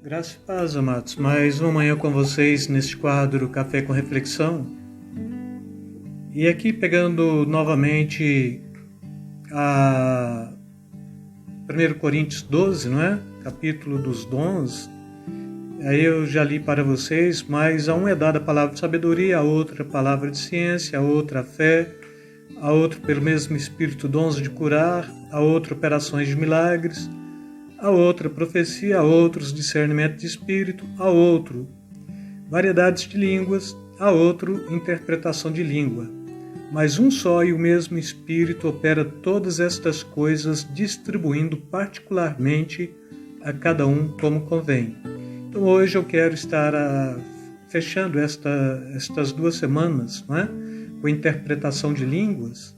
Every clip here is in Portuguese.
Graça e paz, amados. Mais uma manhã com vocês neste quadro Café com Reflexão. E aqui pegando novamente a 1 Coríntios 12, não é? Capítulo dos dons. Aí eu já li para vocês, mas a um é dada a palavra de sabedoria, a outra a palavra de ciência, a outra a fé, a outra pelo mesmo Espírito dons de curar, a outra operações de milagres, a outra profecia, a outros discernimento de espírito, a outro variedades de línguas, a outro interpretação de língua. Mas um só e o mesmo Espírito opera todas estas coisas, distribuindo particularmente a cada um como convém. Então hoje eu quero estar fechando estas 2 semanas, não é? Com interpretação de línguas.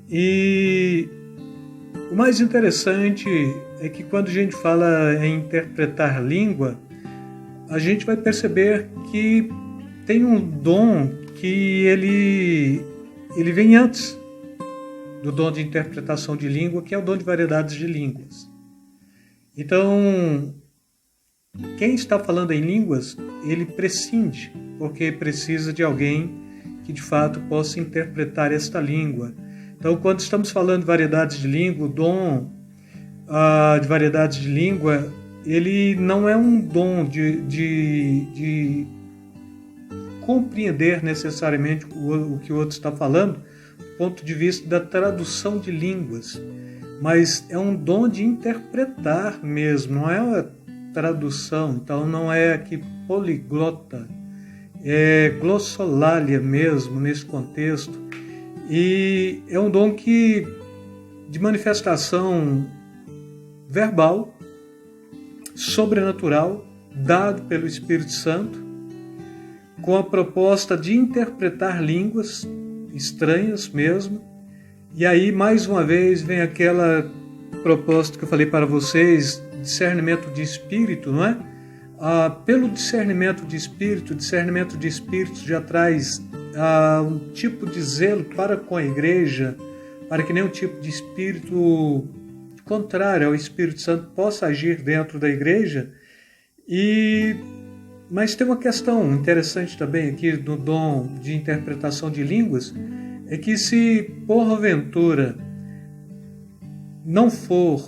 E o mais interessante é que quando a gente fala em interpretar língua, a gente vai perceber que tem um dom que ele vem antes do dom de interpretação de língua, que é o dom de variedades de línguas. Então, quem está falando em línguas, ele prescinde, porque precisa de alguém que de fato possa interpretar esta língua. Então, quando estamos falando de variedades de língua, o dom de variedades de língua, ele não é um dom de compreender necessariamente o que o outro está falando, do ponto de vista da tradução de línguas, mas é um dom de interpretar mesmo, não é uma tradução. Então não é aqui poliglota, é glossolalia mesmo nesse contexto, e é um dom de manifestação verbal, sobrenatural, dado pelo Espírito Santo, com a proposta de interpretar línguas estranhas mesmo. E aí, mais uma vez, vem aquela proposta que eu falei para vocês, discernimento de espírito, não é? Pelo discernimento de espírito já traz um tipo de zelo para com a igreja, para que nenhum tipo de espírito contrário ao Espírito Santo possa agir dentro da igreja. Mas tem uma questão interessante também aqui no dom de interpretação de línguas, é que se porventura não for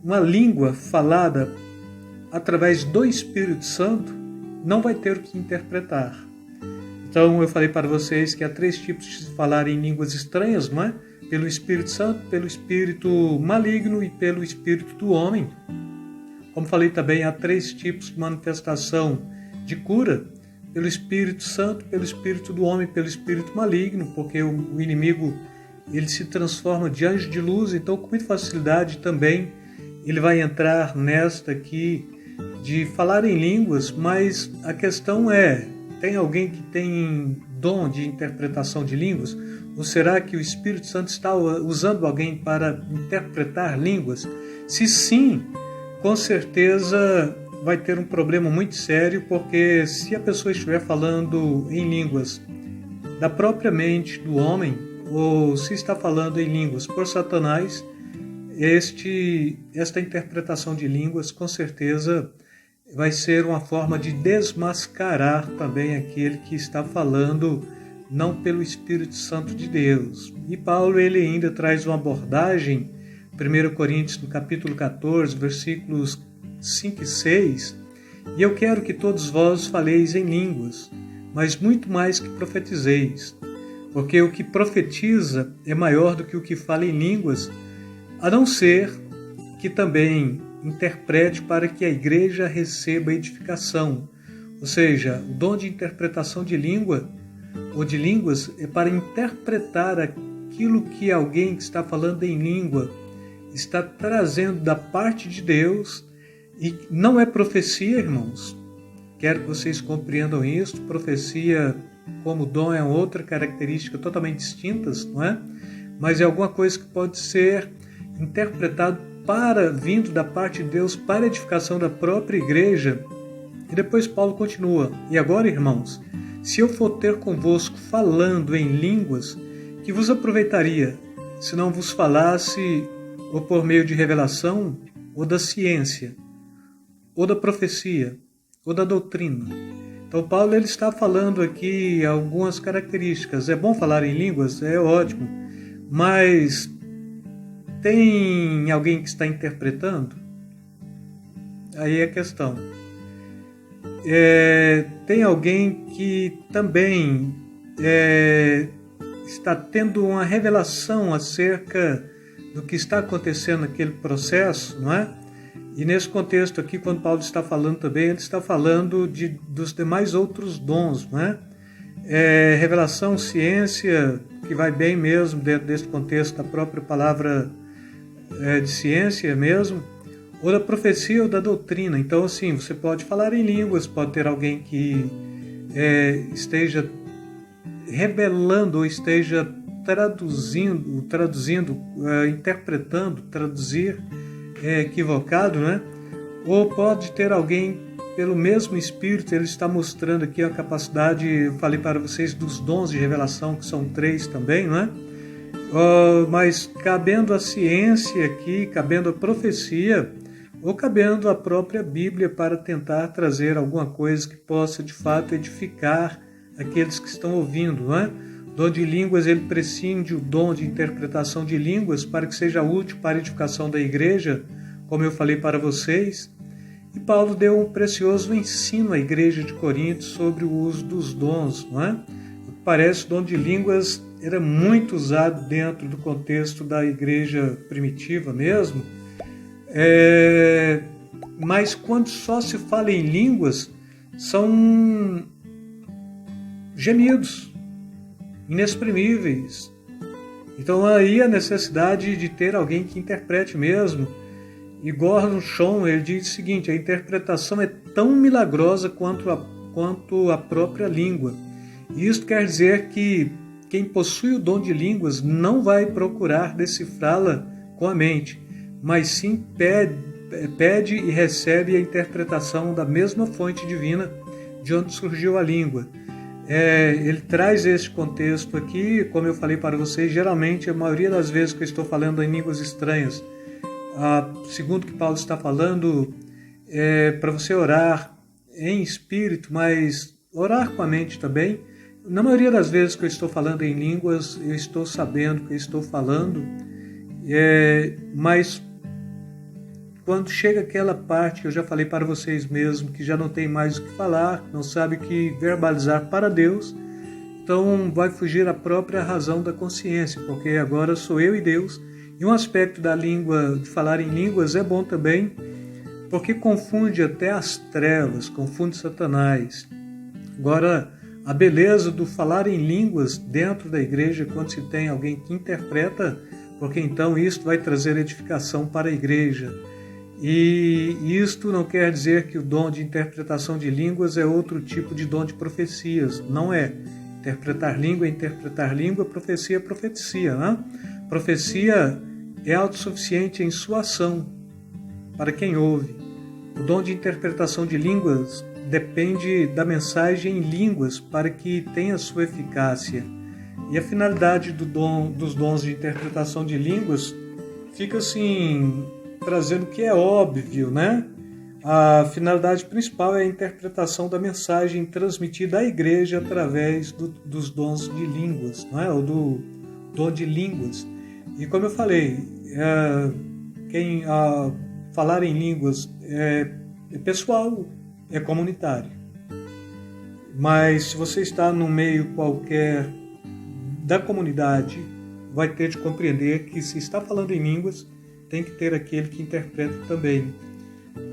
uma língua falada através do Espírito Santo, não vai ter o que interpretar. Então eu falei para vocês que há 3 tipos de se falar em línguas estranhas, não é? Pelo Espírito Santo, pelo Espírito maligno e pelo Espírito do homem. Como falei também, há 3 tipos de manifestação de cura, pelo Espírito Santo, pelo Espírito do homem, pelo Espírito maligno, porque o inimigo ele se transforma de anjo de luz, então com muita facilidade também ele vai entrar nesta aqui de falar em línguas. Mas a questão é, tem alguém que tem dom de interpretação de línguas? Ou será que o Espírito Santo está usando alguém para interpretar línguas? Se sim, com certeza vai ter um problema muito sério, porque se a pessoa estiver falando em línguas da própria mente do homem, ou se está falando em línguas por Satanás, esta interpretação de línguas com certeza vai ser uma forma de desmascarar também aquele que está falando não pelo Espírito Santo de Deus. E Paulo ele ainda traz uma abordagem, 1 Coríntios no capítulo 14, versículos 5 e 6, e eu quero que todos vós faleis em línguas, mas muito mais que profetizeis, porque o que profetiza é maior do que o que fala em línguas, a não ser que também interprete para que a igreja receba edificação. Ou seja, o dom de interpretação de língua ou de línguas é para interpretar aquilo que alguém que está falando em língua está trazendo da parte de Deus. E não é profecia, irmãos. Quero que vocês compreendam isso. Profecia como dom é outra característica totalmente distintas, não é? Mas é alguma coisa que pode ser interpretado vindo da parte de Deus para a edificação da própria igreja. E depois Paulo continua: e agora, irmãos, se eu for ter convosco falando em línguas, que vos aproveitaria, se não vos falasse ou por meio de revelação ou da ciência, ou da profecia, ou da doutrina. Então Paulo ele está falando aqui algumas características. É bom falar em línguas? É ótimo. Mas tem alguém que está interpretando? Aí é a questão. Tem alguém que também está tendo uma revelação acerca do que está acontecendo naquele processo, não é? E nesse contexto aqui, quando Paulo está falando também, ele está falando dos demais outros dons, não é? Revelação, ciência, que vai bem mesmo dentro desse contexto da própria palavra de ciência mesmo, ou da profecia ou da doutrina. Então, assim, você pode falar em línguas, pode ter alguém que esteja revelando ou esteja traduzindo, interpretando, traduzir equivocado, né? Ou pode ter alguém pelo mesmo Espírito, ele está mostrando aqui a capacidade, eu falei para vocês, dos dons de revelação, que são 3 também, não é? Mas cabendo a ciência aqui, cabendo a profecia, ou cabendo a própria Bíblia para tentar trazer alguma coisa que possa de fato edificar aqueles que estão ouvindo, não é? O dom de línguas, ele prescinde o dom de interpretação de línguas para que seja útil para a edificação da igreja, como eu falei para vocês. E Paulo deu um precioso ensino à igreja de Corinto sobre o uso dos dons, não é? Parece que o dom de línguas era muito usado dentro do contexto da igreja primitiva mesmo, mas quando só se fala em línguas, são gemidos inexprimíveis. Então aí a necessidade de ter alguém que interprete mesmo. E Gordon Schon, ele diz o seguinte: a interpretação é tão milagrosa quanto a própria língua. E isso quer dizer que quem possui o dom de línguas não vai procurar decifrá-la com a mente, mas sim pede e recebe a interpretação da mesma fonte divina de onde surgiu a língua. Ele traz esse contexto aqui, como eu falei para vocês, geralmente a maioria das vezes que eu estou falando em línguas estranhas, segundo o que Paulo está falando, para você orar em espírito, mas orar com a mente também. Na maioria das vezes que eu estou falando em línguas, eu estou sabendo que eu estou falando, mas quando chega aquela parte que eu já falei para vocês mesmo, que já não tem mais o que falar, não sabe o que verbalizar para Deus, então vai fugir a própria razão da consciência, porque agora sou eu e Deus. E um aspecto da língua, de falar em línguas, é bom também, porque confunde até as trevas, confunde Satanás. Agora, a beleza do falar em línguas dentro da igreja, quando se tem alguém que interpreta, porque então isto vai trazer edificação para a igreja. E isto não quer dizer que o dom de interpretação de línguas é outro tipo de dom de profecias. Não é. Interpretar língua, profecia é profecia. Né? Profecia é autossuficiente em sua ação, para quem ouve. O dom de interpretação de línguas depende da mensagem em línguas para que tenha sua eficácia. E a finalidade dos dons de interpretação de línguas fica assim, trazendo o que é óbvio, né? A finalidade principal é a interpretação da mensagem transmitida à igreja através dos dons de línguas, não é? Ou do dom de línguas. E como eu falei, quem falar em línguas é pessoal, é comunitário. Mas se você está no meio qualquer da comunidade, vai ter de compreender que se está falando em línguas, tem que ter aquele que interpreta também.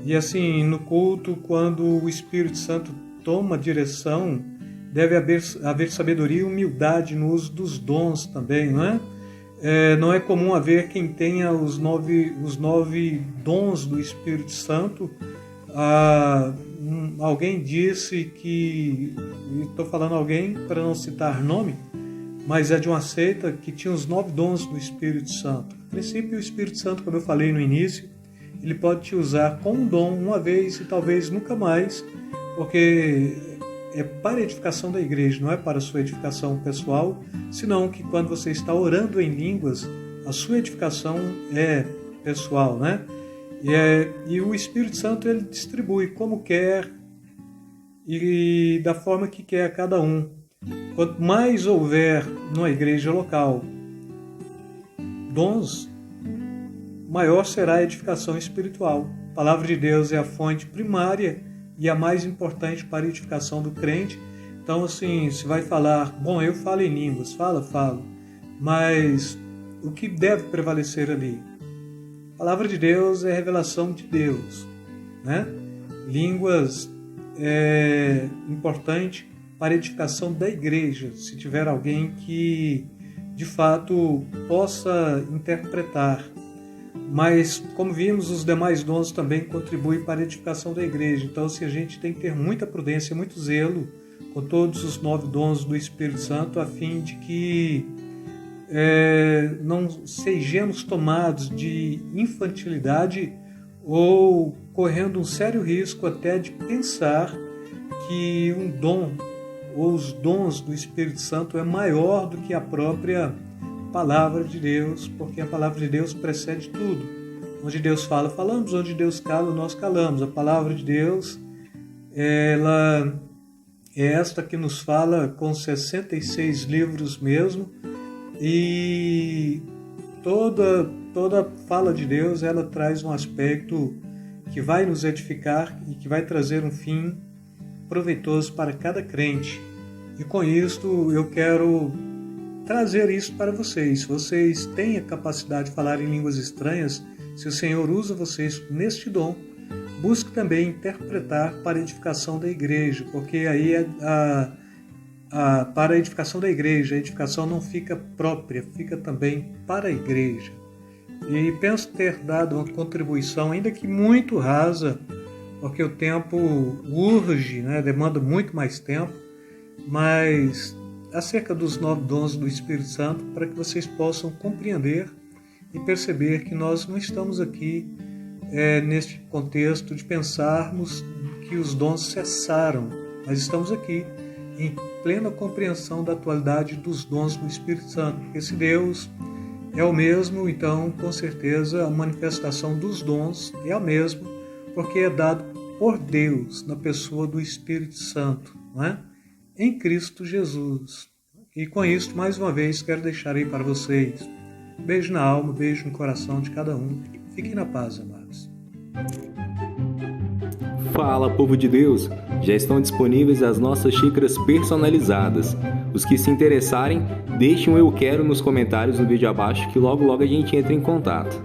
E assim, no culto, quando o Espírito Santo toma direção, deve haver sabedoria e humildade no uso dos dons também, não é? Não é comum haver quem tenha os nove dons do Espírito Santo. Alguém disse que, estou falando alguém para não citar nome, mas é de uma seita que tinha os 9 dons do Espírito Santo. A princípio, o Espírito Santo, como eu falei no início, ele pode te usar com um dom uma vez e talvez nunca mais, porque é para a edificação da igreja, não é para a sua edificação pessoal, senão que quando você está orando em línguas, a sua edificação é pessoal, né? E o Espírito Santo ele distribui como quer e da forma que quer a cada um. Quanto mais houver numa igreja local dons, maior será a edificação espiritual. A palavra de Deus é a fonte primária e a mais importante para a edificação do crente. Então, assim, se vai falar, bom, eu falo em línguas, falo, mas o que deve prevalecer ali? A palavra de Deus é a revelação de Deus, né? Línguas é importante para a edificação da igreja, se tiver alguém que, de fato, possa interpretar. Mas, como vimos, os demais dons também contribuem para a edificação da igreja. Então, a gente tem que ter muita prudência, muito zelo com todos os 9 dons do Espírito Santo, a fim de que não sejamos tomados de infantilidade ou correndo um sério risco até de pensar que um dom ou os dons do Espírito Santo é maior do que a própria palavra de Deus, porque a palavra de Deus precede tudo. Onde Deus fala, falamos, onde Deus cala, nós calamos. A palavra de Deus, ela é esta que nos fala com 66 livros mesmo, e toda fala de Deus, ela traz um aspecto que vai nos edificar e que vai trazer um fim proveitoso para cada crente. E com isto eu quero trazer isso para vocês. Se vocês têm a capacidade de falar em línguas estranhas, se o Senhor usa vocês neste dom, busque também interpretar para a edificação da igreja, porque aí para a edificação da igreja, a edificação não fica própria, fica também para a igreja. E penso ter dado uma contribuição, ainda que muito rasa, porque o tempo urge, né? Demanda muito mais tempo, mas acerca dos 9 dons do Espírito Santo, para que vocês possam compreender e perceber que nós não estamos aqui neste contexto de pensarmos que os dons cessaram, mas estamos aqui em plena compreensão da atualidade dos dons do Espírito Santo, porque se Deus é o mesmo, então com certeza a manifestação dos dons é a mesma, porque é dado por Deus na pessoa do Espírito Santo, não é? Em Cristo Jesus. E com isso, mais uma vez, quero deixar aí para vocês beijo na alma, beijo no coração de cada um. Fiquem na paz, amados. Fala, povo de Deus! Já estão disponíveis as nossas xícaras personalizadas. Os que se interessarem, deixem um eu quero nos comentários do vídeo abaixo que logo a gente entra em contato.